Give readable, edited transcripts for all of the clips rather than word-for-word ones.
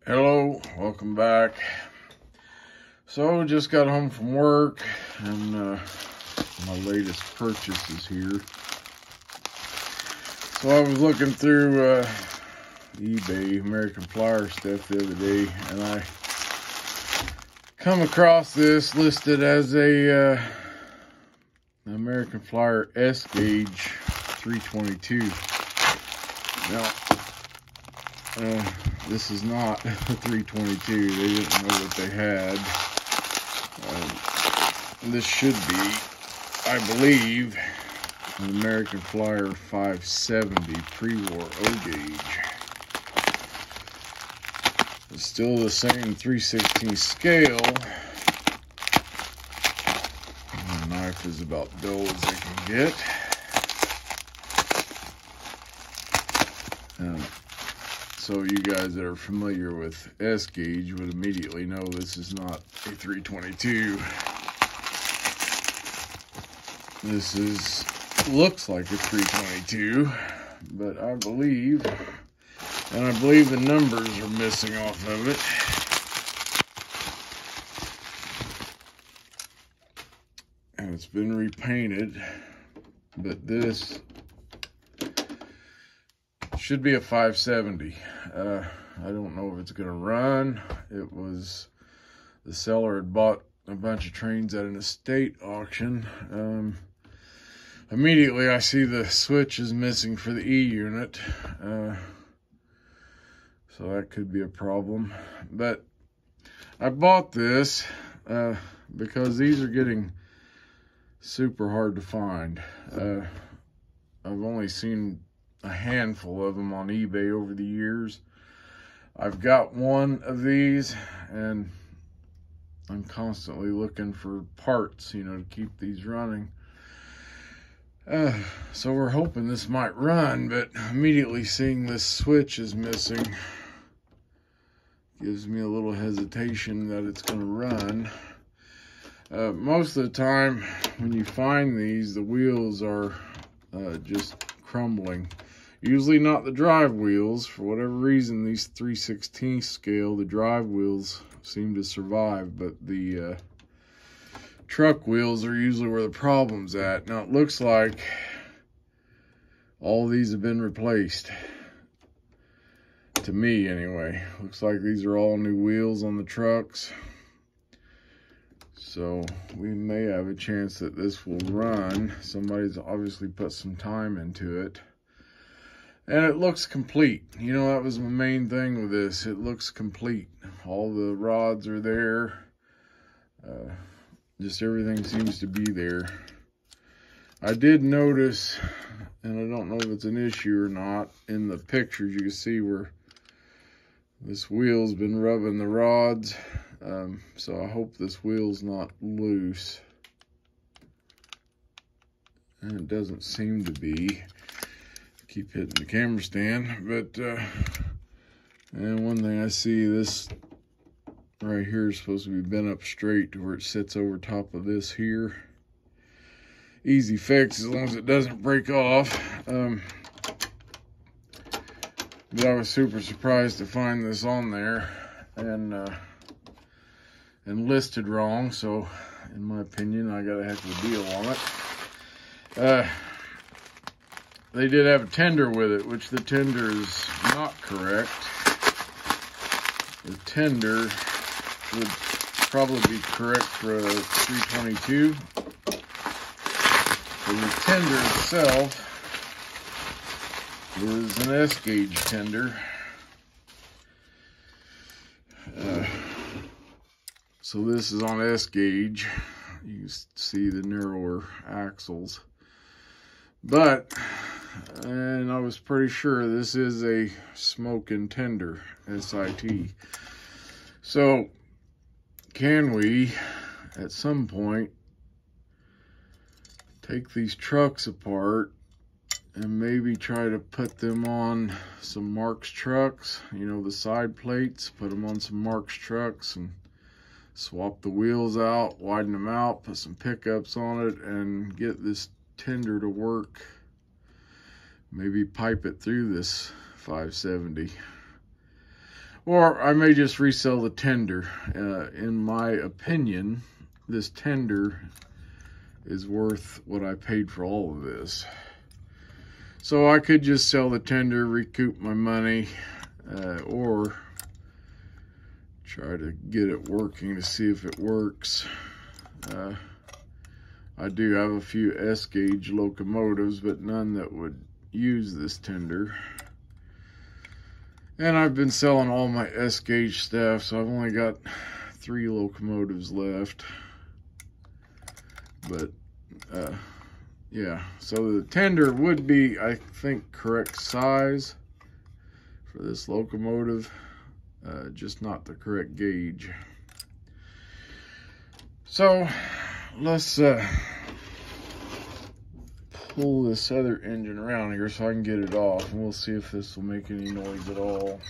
Hello, welcome back. So just got home from work and my latest purchase is here. So I was looking through eBay American Flyer stuff the other day, and I come across this listed as a American Flyer S gauge 322. Now this is not a 322. They didn't know what they had. This should be, I believe, an American Flyer 570 pre-war O gauge. It's still the same 3/16 scale. The knife is about dull as they can get. So you guys that are familiar with S gauge would immediately know this is not a 322. This looks like a 322, but I believe the numbers are missing off of it. And it's been repainted, but this should be a 570. I don't know if it's gonna run. It was, the seller had bought a bunch of trains at an estate auction. Immediately I see the switch is missing for the E unit. So that could be a problem. But I bought this because these are getting super hard to find. I've only seen a handful of them on eBay over the years. I've got one of these and I'm constantly looking for parts, to keep these running. So we're hoping this might run, but immediately seeing this switch is missing gives me a little hesitation that it's going to run. Most of the time when you find these, the wheels are just crumbling. Usually not the drive wheels. For whatever reason, these 3/16 scale, the drive wheels seem to survive, but the truck wheels are usually where the problem's at. Now it looks like all these have been replaced. To me, anyway. Looks like these are all new wheels on the trucks. So we may have a chance that this will run. Somebody's obviously put some time into it. And it looks complete. That was my main thing with this. It looks complete. All the rods are there. Just everything seems to be there. I did notice, and I don't know if it's an issue or not, in the pictures you can see where this wheel's been rubbing the rods. So I hope this wheel's not loose. And it doesn't seem to be. Keep hitting the camera stand, but and one thing I see, this right here is supposed to be bent up straight to where it sits over top of this here. Easy fix as long as it doesn't break off. But I was super surprised to find this on there and listed wrong. So in my opinion, I got a heck of a deal on it. They did have a tender with it, which the tender is not correct. The tender would probably be correct for a 322. And the tender itself is an S gauge tender. So this is on S gauge. You can see the narrower axles. But, and I was pretty sure this is a smoking tender, SIT. So, can we, at some point, take these trucks apart and maybe try to put them on some Marks trucks, the side plates, put them on some Marks trucks and swap the wheels out, widen them out, put some pickups on it, and get this tender to work. Maybe pipe it through this 570. Or I may just resell the tender. In my opinion, this tender is worth what I paid for all of this. So I could just sell the tender, recoup my money, or try to get it working to see if it works. I do have a few S-gauge locomotives, but none that would use this tender. And I've been selling all my S-gauge stuff, so I've only got 3 locomotives left. But, yeah, so the tender would be, I think, correct size for this locomotive, just not the correct gauge. So let's pull this other engine around here so I can get it off, and we'll see if this will make any noise at all.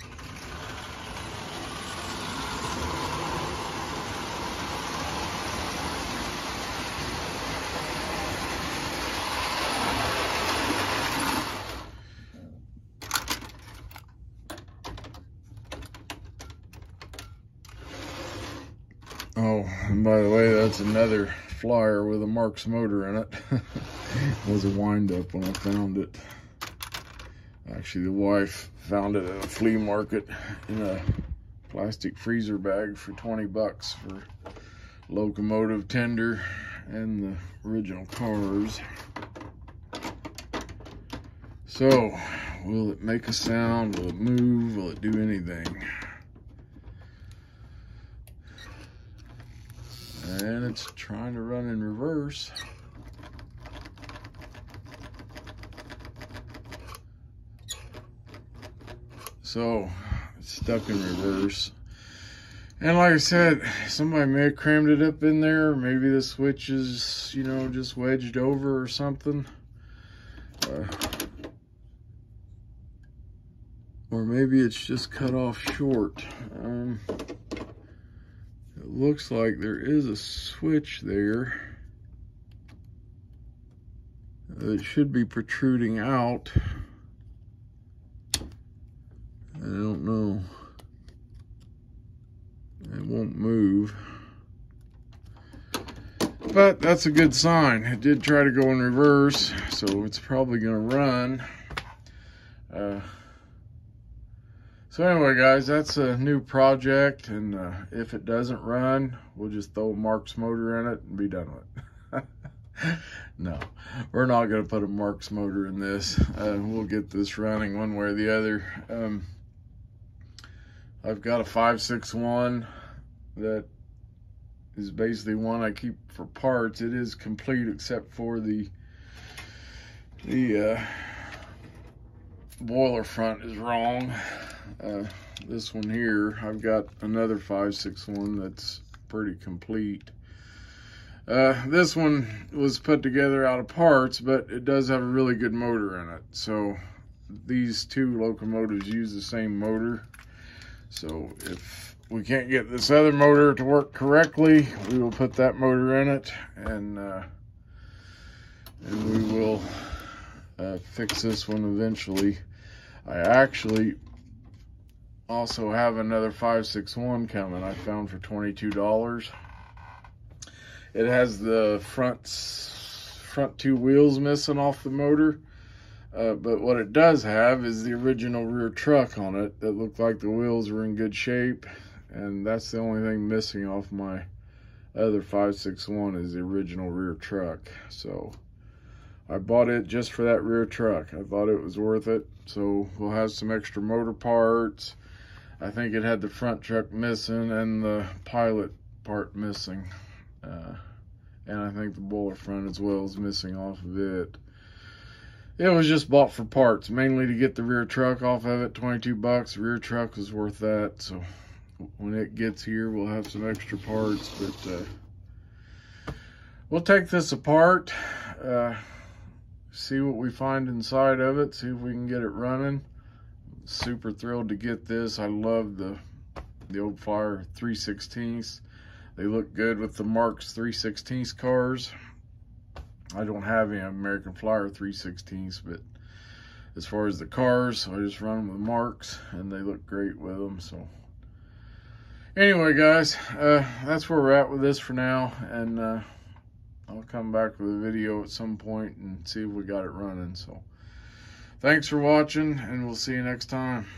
Oh, and by the way, that's another Flyer with a Marx motor in it. It was a wind-up when I found it. Actually, the wife found it at a flea market in a plastic freezer bag for 20 bucks for locomotive tender and the original cars. So, will it make a sound? Will it move? Will it do anything? And it's trying to run in reverse. So, it's stuck in reverse. And like I said, somebody may have crammed it up in there. Maybe the switch is, you know, just wedged over or something. Or maybe it's just cut off short. It looks like there is a switch there. It should be protruding out. I don't know. It won't move. But that's a good sign. It did try to go in reverse, so it's probably going to run. So anyway, guys, that's a new project, and if it doesn't run, we'll just throw a Marx motor in it and be done with it. No, we're not going to put a Marx motor in this. We'll get this running one way or the other. I've got a 561 that is basically one I keep for parts. It is complete except for the boiler front is wrong. This one here, I've got another 561 that's pretty complete. This one was put together out of parts, but it does have a really good motor in it. So these two locomotives use the same motor. So if we can't get this other motor to work correctly, we will put that motor in it, and we will fix this one eventually. I actually also have another 561 coming I found for $22. It has the front two wheels missing off the motor, but what it does have is the original rear truck on it that looked like the wheels were in good shape, and that's the only thing missing off my other 561 is the original rear truck. So I bought it just for that rear truck. I thought it was worth it. So we'll have some extra motor parts. I think it had the front truck missing and the pilot part missing. And I think the boiler front as well is missing off of it. It was just bought for parts, mainly to get the rear truck off of it, 22 bucks. The rear truck was worth that. So when it gets here, we'll have some extra parts. But we'll take this apart, see what we find inside of it, see if we can get it running. Super thrilled to get this. I love the old Flyer 3/16. They look good with the Marx 3/16 cars. I don't have any American Flyer 3/16, but as far as the cars, I just run them with Marx, and they look great with them. So Anyway, guys, that's where we're at with this for now, and I'll come back with a video at some point and see if we got it running. So thanks for watching, and we'll see you next time.